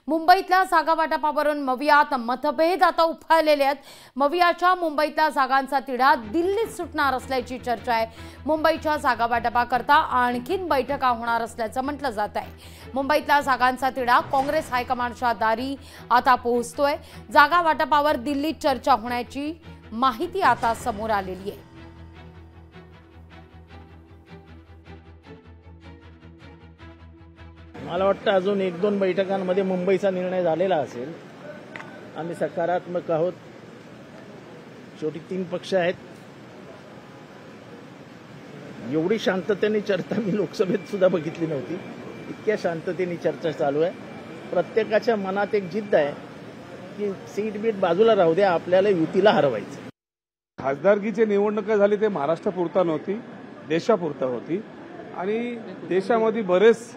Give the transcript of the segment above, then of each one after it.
मुंबईतल्या जागा वाटपावरून मवियात मतभेद आता उफाळलेले आहेत। मवियाच्या मुंबईतल्या जागांचा तिढा दिल्लीत सुटणार असल्याची चर्चा आहे। मुंबईच्या जागा वाटपाकरता आणखीन बैठका होणार असल्याचं म्हटलं जात आहे। मुंबईतल्या जागांचा तिढा काँग्रेस हायकमांडच्या दारी आता पोहोचतोय। जागा वाटपावर दिल्लीत चर्चा होण्याची माहिती आता समोर आलेली आहे। मला वाटतं अजून 1-2 बैठकांमध्ये मुंबईचा निर्णय झालेला असेल। आम्ही सकारात्मक आहोत। शेवटी 3 पक्ष आहेत। एवढी शांततेने चर्चा मी लोकसभेत सुद्धा बघितली नव्हती। इतक्या शांततेने चर्चा चालू आहे। प्रत्येकाच्या मनात एक जिद्द आहे की सीट बीट बाजूला राहू द्या, आपल्याला युतीला हरवायचं। खासदारकीची निवडणूक झाली ते महाराष्ट्रापुरता नव्हती, देशापुरता होती। आणि देशामध्ये बरेच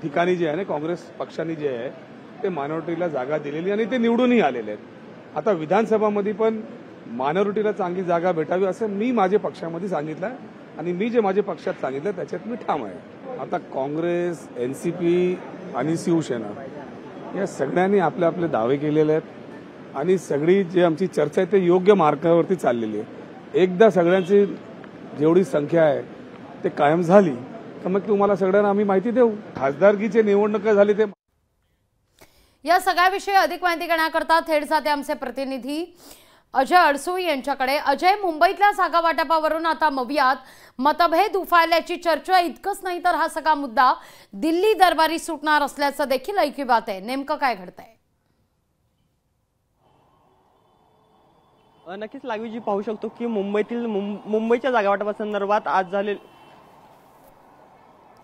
ठिकाणी जे आहे ना, काँग्रेस पक्षाने जे आहे ते मायनॉरिटीला जागा दिलेली आणि ते निवडूनही आलेले आहेत। आता विधानसभामध्ये पण मायनॉरिटीला चांगली जागा भेटावी असं मी माझ्या पक्षामध्ये सांगितलं आणि मी जे माझ्या पक्षात सांगितलं त्याच्यात मी ठाम आहे। आता काँग्रेस, एनसीपी आणि शिवसेना या सगळ्यांनी आपले आपले दावे केलेले आहेत आणि सगळी जी आमची चर्चा आहे ते योग्य मार्गावरती चाललेली आहे। एकदा सगळ्यांची जेवढी संख्या आहे ते कायम झाली तर मग तुम्हाला सगळ्यांना आम्ही माहिती देऊ। खासदारकीची निवडणूक झाली ते या सगळ्याविषयी अधिक माहिती घेण्याकरता थेट जाते आमचे प्रतिनिधी अजय अडसूळ यांच्याकडे। अजय, मुंबईतल्या जागा वाटपावरून आता मवियात मतभेद उफाळल्याची चर्चा, इतकंच नाही तर हा सगळा मुद्दा दिल्ली दरबारी सुटणार असल्याचं देखील ऐकिवात आहे। नेमकं काय घडतंय? नक्कीच लागवीजी पाहू शकतो की मुंबईच्या जागा वाटपासंदर्भात आज झाले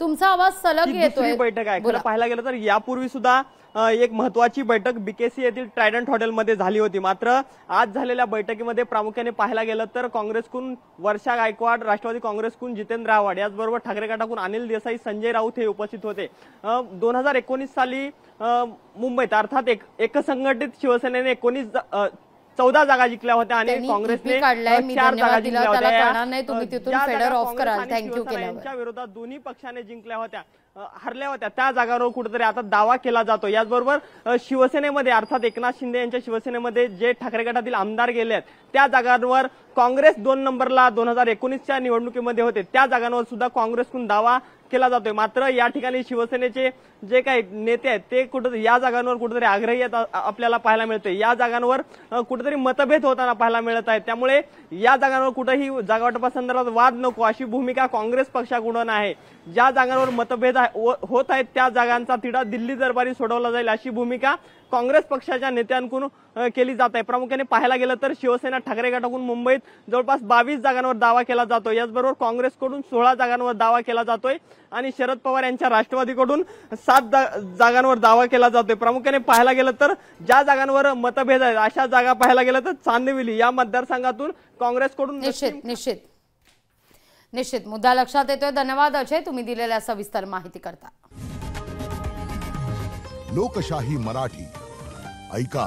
तुमचा आवाज सलग येतोय। बैठक आहे। खरं पाहायला गेलं तर यापूर्वी सुद्धा एक महत्वाची बैठक बीकेसी येथील ट्रायडंट हॉटेलमध्ये झाली होती। मात्र आज झालेल्या बैठकीमध्ये प्रामुख्याने पाहायला गेलं तर काँग्रेसकडून वर्षा गायकवाड, राष्ट्रवादी काँग्रेसकडून जितेंद्र आव्हाड, याचबरोबर ठाकरे गटाकडून अनिल देसाई, संजय राऊत हे उपस्थित होते। 2019 साली मुंबईत अर्थात एकसंघटित शिवसेनेने 14 जागा जिंकल्या होत्या आणि काँग्रेसने 4 जागा जिंकल्या होत्या। यांच्या विरोधात दोन्ही पक्षाने जिंकल्या होत्या, हरल्या होत्या। त्या जागांवर कुठेतरी आता दावा केला जातो। याचबरोबर शिवसेनेमध्ये अर्थात एकनाथ शिंदे यांच्या शिवसेनेमध्ये जे ठाकरे गटातील आमदार गेले आहेत त्या जागांवर काँग्रेस 2 नंबरला 2019च्या निवडणुकीमध्ये होते। त्या जागांवर सुद्धा काँग्रेसकडून दावा केला जातोय। मात्र या ठिकाणी शिवसेनेचे जे काही नेते आहेत ते कुठेतरी या जागांवर कुठेतरी आग्रही आपल्याला पाहायला मिळते। या जागांवर कुठेतरी मतभेद होताना पाहायला मिळत आहे। त्यामुळे या जागांवर कुठेही जागा वाटपासंदर्भात वाद नको अशी भूमिका काँग्रेस पक्षाकडून आहे। ज्या जागांवर मतभेद होत आहेत त्या जागांचा तिढा दिल्ली दरबारी सोडवला जाईल अशी भूमिका काँग्रेस पक्षाच्या नेत्यांकडून केली जात आहे। प्रामुख्याने पाहायला गेलं तर शिवसेना ठाकरे गटाकडून मुंबईत जवळपास 22 जागांवर दावा केला जातो। याचबरोबर काँग्रेसकडून 16 जागांवर दावा केला जातोय आणि शरद पवार यांच्या राष्ट्रवादीकडून 7 जागांवर दावा केला जातोय। प्रामुख्याने पाहायला गेलं तर ज्या जागांवर मतभेद आहेत अशा जागा पाहायला गेलं तर चांदिवली या मतदारसंघातून काँग्रेसकडून निश्चित मुद्दा लक्षात येतोय। धन्यवाद अजय, तुम्ही दिलेल्या सविस्तर माहिती करता। लोकशाही मराठी ऐका,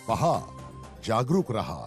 पहा, जागरूक रहा।